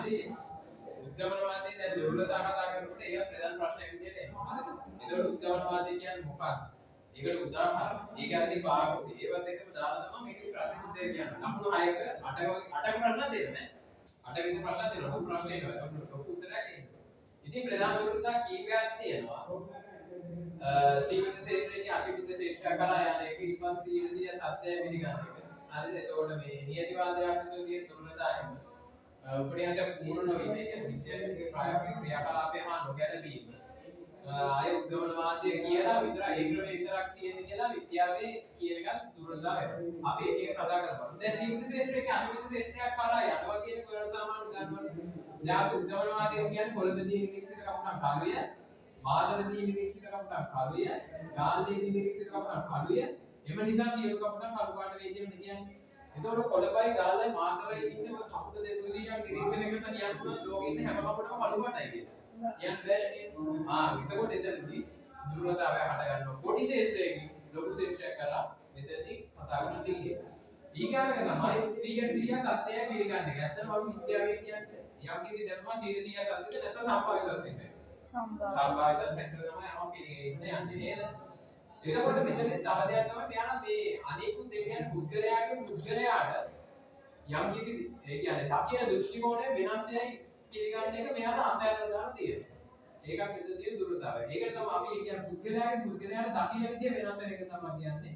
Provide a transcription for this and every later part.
හරි උද්ගමනවාදී දැන් දුර්වලතා කතා කරනකොට ඒක ප්‍රධාන ප්‍රශ්නයක් විදිහට එනවා. හරිද? ඒතකොට උද්ගමනවාදී කියන්නේ මොකක්ද? ඒකට උදාහරණ ඒක ඇති පාඩු ඒවත් එක්කම දාලා තමයි මේකේ ප්‍රශ්න උත්තර කියන්නේ. ලකුණු 6ක 8 වගේ 8ක ප්‍රශ්න දෙන්නේ. 8 විතර ප්‍රශ්න දෙනවා. ලොකු ප්‍රශ්නේ නෙවෙයි. ලොකු උත්තරයක් එන්නේ. ඉතින් ප්‍රධාන දුර්වලතා කීපයක් තියෙනවා. සීමිත ශේෂ්ත්‍රයේ අසීමිත ශේෂ්ත්‍රය කරා යන එක ඊට පස්සේ 100 සත්‍යය පිළිගන්න එක. හරිද? එතකොට මේ නියතිවාදයේ අසුතෝ තියෙන දුර්වලතාවය උපනිෂද් පූර්ණ නොවීම කියන්නේ විද්‍යාවේ ප්‍රායෝගික ක්‍රියාකලාපය හා නොගැලපීම. ආය උද්ගමනවාදය කියලා විතර ඒ ක්‍රමයේ විතරක් තියෙන කියලා විද්‍යාවේ කියන එකත් දුර්වලතාවය. අපි ඒක කතා කරමු. දැන් සීමිත ශේෂ්ත්‍රයේ අසීමිත ශේෂ්ත්‍රයක් කරා යනවා කියන කොහොම සාමාන්‍ය උදාහරණයක්. දැන් උද්ගමනවාදය කියන්නේ පොළොබදී නිරීක්ෂක කපුටක් කලුය, මාදලදී නිරීක්ෂක කපුටක් කලුය, ගාල්ලේදී නිරීක්ෂක කපුටක් කලුය. එම නිසා සියලු කපුටන් කළු පාට වෙයි කියන්නේ. එතකොට කොළඹයි ගාල්ලයි මාතරයි ඉන්නේ ඔය කපුට 200ක් නිරීක්ෂණය කරලා කියන්න පුළුවන් ලෝකෙ ඉන්න හැම කපුටම කළු පාටයි කියලා. කියන්න බෑ නේද? එතකොට එතනදී දුර්වලතාවය හට ගන්නවා. පොඩි ශේෂ්ත්‍රයකින් ලොකු ශේෂ්ත්‍රයක් කරා මෙතනදී කතා කරන්න දෙන්නේ. ඊගානක තමයි 100% සත්‍යය පිළිගන්න එක. ඇත්තටම අපි විද්‍යාවේ කියන්නේ යම් කිසි දැනුමක් 100% සත්‍යද නැත්නම් සම්භාවිත තත්ත්වයක. සම්භාවිත තත්ත්වයක තමයි අපි පිළිගන්නේ යන්නේ නේද? එතකොට මෙතන තව දෙයක් තමයි මෙයාලා මේ අනිකුත් ඒ කියන්නේ පුද්ගලයාට යම් කිසි ඒ කියන්නේ දකින දෘෂ්ටි කෝණය වෙනස්යයි පිළිගන්න එක මෙයාලා අත්හැරලා දාලා තියෙනවා. ඒකක් මෙතන තියෙන දුර්වලතාවය. ඒකට තමයි අපි කියන්නේ පුද්ගලයාට දකින විදිය වෙනස් වෙන එක තමයි කියන්නේ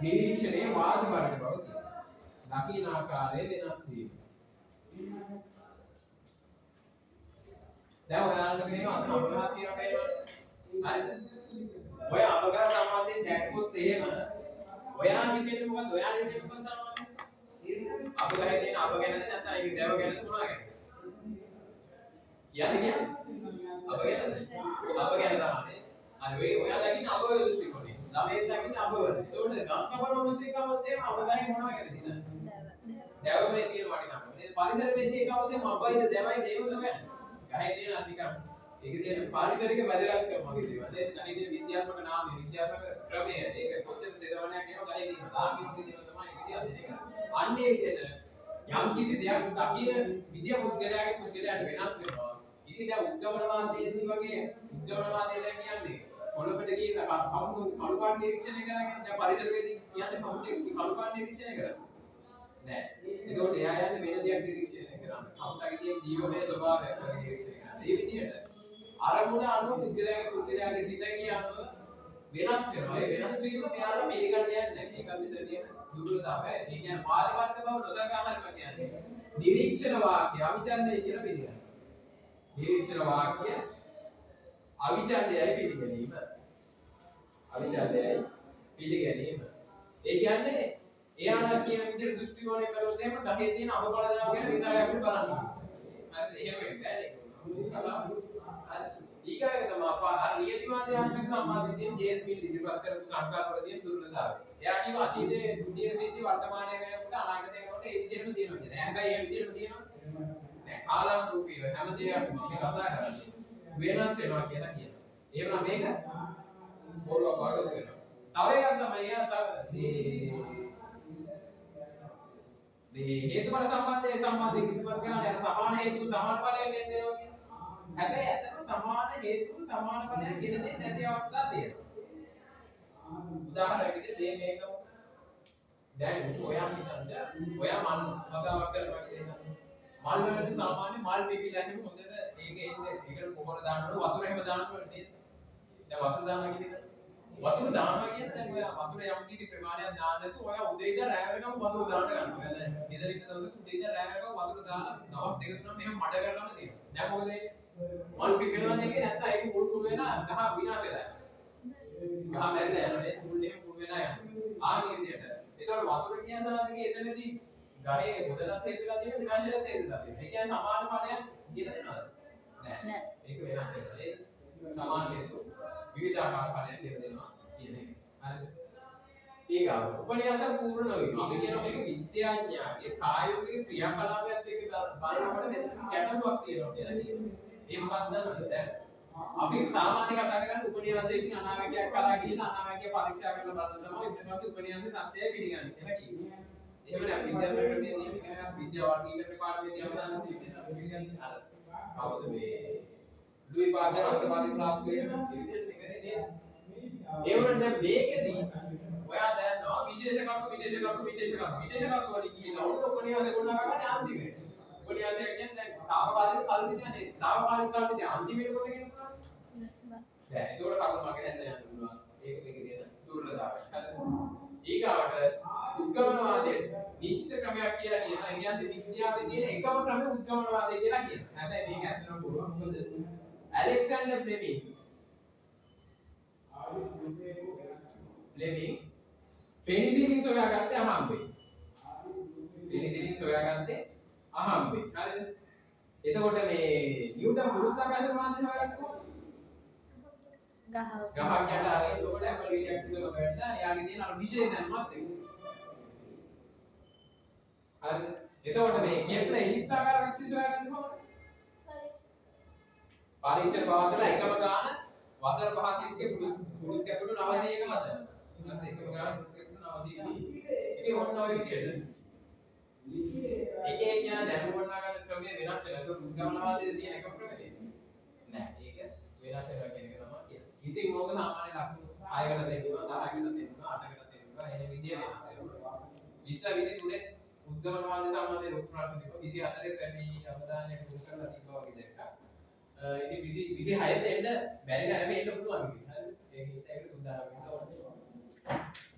නිරීක්ෂණයේ වාද වර්ග බව කියනවා. දකින ආකාරය වෙනස් වීම. දැන් ඔයාලට මේවා අනුමත තියෙනවා හරිද? ඔය අපග්‍රහ සම්බන්ධයෙන් දැක්කොත් එහෙම ඔයා හිතන්නේ මොකද්ද? ඔයා හිතන්නේ මොකක්ද සම්බන්ධයෙන්? අපග්‍රහයේ තියෙන අප ගැනද නැත්නම් ඒක දේව ගැනද මොනවා ගැනද? කියන්නේ අප ගැනද? අප ගැන තමයි. අර ඔයා දකින්න අපවල දෘෂ්ටි කොටේ. ළමයි දකින්න අපවල. ඒකට ගස් කපන මිනිස්සුකවත් එහෙම අපග්‍රහයේ මොනවා ගැනද හිතන්නේ? දේවමේ තියෙන වටිනාකම. මේ පරිසර වේදිකේකවත් එහෙම අපයිද දේවයි දේවද ගන්නේ. ගහේ තියෙන අනිකම් ඒක තියෙන පාරිසරික වැදගත්කම වගේ දේවල්. ඒක ගහේ තියෙන විද්‍යාත්මක නාමය, විද්‍යාත්මක ක්‍රමය, ඒක කොච්චර තේරවණයක් එනවා ගහේ තියෙන. තාකින වගේ දේවල් තමයි ඒක කියන්නේ. අන්නේ විදිහට යම් කිසි දෙයක් දකින විද්‍යා පුද්ගලයාගේ පුද්ගලයාට වෙනස් වෙනවා. ඉතින් දැන් උද්ගමනවාදයේදී වගේ උද්ගමනවාදය දැන් කියන්නේ පොළොකට ගිහින් කළු පාට නිරීක්ෂණය කරගෙන දැන් පරිසර වේදී කියන්නේ කවුද කළු පාට නිරීක්ෂණය කරන්නේ? නෑ. ඒකෝට එයා යන්නේ වෙන දෙයක් නිරීක්ෂණය කරන්නේ. කවුටගේ තියෙන ජීවමය ස්වභාවයක් වගේ නිරීක්ෂණය කරන්නේ. ඒ විදිහට අරමුණ අනුව පුද්ගලයාගේ සිතේ අනුව වෙනස් වෙනවා. ඒ වෙනස් වීම මෙයාලා පිළිගන්නේ නැහැ. ඒකත් විතර තියෙන දුර්වලතාවය. ඒ කියන්නේ වාදවර්ග බව නොසලකා හරිම කියන්නේ. නිරීක්ෂණ වාක්‍ය අවිචන්දය කියලා පිළිගන්නවා. නිරීක්ෂණ වාක්‍ය අවිචන්දයයි පිළිගැනීම. අවිචන්දයයි පිළිගැනීම. ඒ කියන්නේ එයාලා කියන විදිහට දෘෂ්ටි කෝණය කරොත් එහෙම ගහේ තියෙන අවබලතාව ගැන විතරයි අපිට බලන්න. හරිද? එහෙම වෙන්නේ නැහැ නේද? ඊගායක තමයි අර නියතිවාදී ආශ්‍රිත සම්මාදයේ තියෙන JSB ඉදිරිපත් කරපු සංකල්පවල තියෙන දුර්වලතාවය. එයා කියව අතීතයේ තියෙන සිද්ධි වර්තමානයේ වෙනකොට අනාගතයේ වෙනකොට ඒ විදිහටම තියෙනවා කියන්නේ. හැබැයි ඒ විදිහටම තියෙනවා. නෑ කාලානුරූපීව හැම දෙයක්ම අපි කතා කරන්නේ වෙනස් වෙනවා කියලා කියනවා. එහෙම නම් මේක බොරුවක් වඩ වෙනවා. තව එකක් තමයි එයා මේ හේතුඵල සම්බන්ධයෙන් ඉදිරිපත් කරනවා දැන් සමාන හේතු සමාන ඵලයක් ගෙන දෙනවා කියන්නේ. හැබැයි ඇත්තටම සමාන හේතු සමාන ඵලයක් ගෙන දෙන්නේ නැති අවස්ථා තියෙනවා. උදාහරණයක් විදිහට මේක දැන් ඔයා හිතන්න ඔයා මල් වගාවක් කරනවා කියලා හිතන්න. මල් වලට සාමාන්‍ය මල් පිපිලන්නේ හොඳට ඒක එන්නේ ඒකට පොහොර දානකොට වතුර එහෙම දානකොට නේද? දැන් වතුර දානවා කියන්නේ වතුර දානවා කියන්නේ දැන් ඔයා වතුර යම් කිසි ප්‍රමාණයක් දාන්න නැතුව ඔයා උදේ ඉඳන් රැ වෙනකම් වතුර දාන්න ගන්නවා. ඔයා දැන් ගෙදර ඉන්න දවසට උදේ ඉඳන් රැ වෙනකම් වතුර දාලා දවස් දෙක තුනක් මෙහෙම මඩ කරලාම තියෙනවා. දැන් මොකද මල් පිපෙනවා කියන්නේ නැත්තම් ඒක මුල් කුඩු වෙලා ගහ විනාශ වෙලා යනවා. ගහ මැරිලා යනවා නේද? මුල් එහෙම කුඩු වෙලා යනවා. ආගේ විදියට. ඒතකොට වතුර කියන සාධකයේ එතනදී ගහේ මුදලත් හේතුලා තියෙන විනාශයත් හේතුලා තියෙනවා. ඒ කියන්නේ සමාන ඵලයක් කියලා දෙනවද? නෑ. ඒක වෙනස් වෙනවා නේද? සමාන හේතු විවිධාකාර ඵලයන් කියලා දෙනවා කියන එක. හරිද? ඊගාව උපන්‍යාස පූර්ණ වීම. අපි කියන මේක විද්‍යාඥයාගේ ප්‍රායෝගික ක්‍රියාකලාපයත් එක්ක බලනකොට මෙතන ගැටලුවක් තියෙනවා කියලා කියනවා. ඒ මොකක්ද දැන් අපි සාමාන්‍ය කතා කරන්නේ උපන්‍යාසයකින් අනාවැකියක් කරා කියලා අනාවැකිය පරීක්ෂා කරලා බලන තමයි ඊට පස්සේ උපන්‍යාසයේ සත්‍යය පිළිගන්නේ කියලා කියනවා. එහෙම නෑ විද්‍යාත්මක ක්‍රමයේදී මේක නෑ විද්‍යාව වර්ගීකරණ පාඩමේදී අවසානයේ තියෙනවා අපි කියන්නේ අර කවුද මේ ලුයි පාස්චර් අංශවාදී ක්ලාස් එකේ එහෙම ඒ විදිහට මේකනේ නේද ඒ වුණත් දැන් මේකෙදී ඔයා දන්නවා විශේෂකම් වලින් කියන ඔන්න උපන්යාසය ගොඩනගා ගන්න අන්තිමේට උපන්යාසය කියන්නේ දැන් తాවකාලික කල්පිතයනේ තාවකාලික කල්පිතය අන්තිමේට කොට ගෙන පුළුවන් බෑ ඒකට කවුරු මගේ හැන්ද යන්න පුළුවන් ඒක මේකේ තියෙන දුර්ලභතාවය හරිද ඊගාවට උද්ගමනවාදයේ නිශ්චිත ක්‍රමයක් කියලා කියනවා ඒ කියන්නේ විද්‍යාවේ තියෙන එකම ක්‍රමය උද්ගමනවාදය කියලා කියනවා හැබැයි මේක ඇත්තටම පුළුවන් මොකද ඇලෙක්සැන්ඩර් ෆ්ලෙමිං පෙනිසිලින් සොයාගත්තේ අහම්බේ. පෙනිසිලින් සොයාගත්තේ අහම්බේ. හරිද? එතකොට මේ නිව්ටන් ගුරුත්වාකර්ෂණ මාධ්‍ය හොයාගත්තේ කොහොමද? ගහක් යට ආගෙන ලොකට ඇපල් ගෙඩියක් ඉස්සරහ වැටලා එයාගේ තියෙන අර විශේෂ දැනුමත් එක්ක. හරිද? එතකොට මේ කෙප්ලර් එලිප්සාකාර කක්ෂය සොයාගත්තේ කොහොමද? පරීක්ෂණ පවත්වලා එකම ගාන වසර 5 තිස්සේ පුරුස් කැපුණු 900ක මත. නැත්නම් එකම ගාන පුරුස් කැපුණු 900ක. ඉතින් ඔන්න ඔය විදිහට. එක එක යන දැනුම ගොඩනගා ගන්න ක්‍රමය වෙනස් වෙනවා. ඒක උද්ගමනවාදයේ තියෙන එකම ක්‍රමය නෑ. ඒක වෙනස් වෙනවා කියන එක තමයි කියන්නේ. ඉතින් ඕක සාමාන්‍ය ලක්ෂණ 6කට දෙන්නවා, 10කට දෙන්නවා, 8කට දෙන්නවා. එන විදිය වෙනස් වෙනවා. 20 23 උද්ගමනවාදයේ සම්බන්ධයෙන් ලොකු ප්‍රශ්න තිබ්බා. 24 වැඩි අවධානය යොමු කරලා තිබ්බා වගේ දැක්කා. ඉතින් 26 දෙන්න බැරි නෑ නෙමෙයි එන්න පුළුවන්. හරි. ඒක සුද්ධාරම් වෙන්න ඕනේ.